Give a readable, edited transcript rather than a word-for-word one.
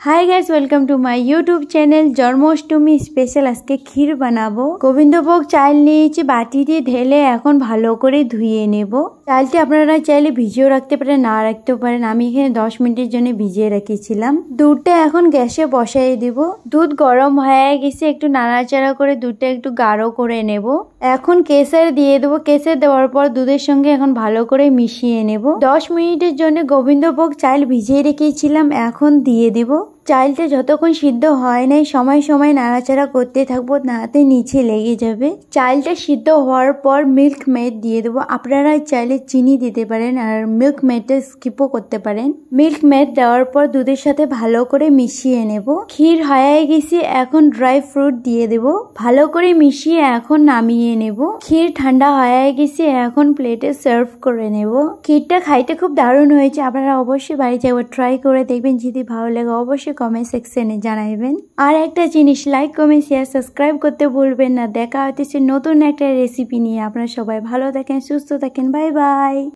Hi guys, welcome to my YouTube channel. Janmashtami special आज के ক্ষীর বানাবো। গোবিন্দভোগ চাল নিয়েছি, বাটিতে ঢেলে এখন ভালো করে ধুয়ে নেব। চালটি আপনারা চাইলে ভিজিয়েও রাখতে পারেন, না রাখতেও পারেন। আমি এখানে 10 মিনিটের জন্য ভিজিয়ে রেখেছিলাম। দুধটা এখন গ্যাসে বসাই দিব। দুধ গরম হয়ে গেছে, একটু নাড়াচাড়া করে দুধটা একটু গাঢ় করে নেব। এখন কেশর দিয়ে দেবো। কেশর দেওয়ার পর দুধের সঙ্গে এখন ভালো করে মিশিয়ে নেব। 10 মিনিটের জন্য গোবিন্দভোগ চাল ভিজিয়ে রেখেছিলাম, এখন দিয়ে দেব। চালটা যতক্ষণ সিদ্ধ হয় নাই সময় সময় নাড়াচাড়া করতে থাকবো, নাতে নিচে লেগে যাবে। চালটা সিদ্ধ হওয়ার পর মিল্ক মেড দিয়ে দেবো। আপনারা চাইলে চিনি দিতে পারেন, আর মিল্ক মেডটা স্কিপও করতে পারেন। মিল্ক মেড দেওয়ার পর দুধের সাথে ভালো করে মিশিয়ে নেব। ক্ষীর হয়ে গেছে, এখন ড্রাই ফ্রুট দিয়ে দেব। ভালো করে মিশিয়ে এখন নামিয়ে নেব। ক্ষীর ঠান্ডা হয়ে গেছে, এখন প্লেটে সার্ভ করে নেব। ক্ষীরটা খাইতে খুব দারুণ হয়েছে। আপনারা অবশ্যই বাড়িতে একবার ট্রাই করে দেখবেন। যদি ভালো লাগে অবশ্যই কমেন্ট সেকশনে জানাইবেন। আর একটা জিনিস, লাইক কমেন্ট শেয়ার সাবস্ক্রাইব করতে ভুলবেন না। দেখা হচ্ছে নতুন একটা রেসিপি নিয়ে। আপনারা সবাই ভালো থাকেন, সুস্থ থাকেন। Bye bye.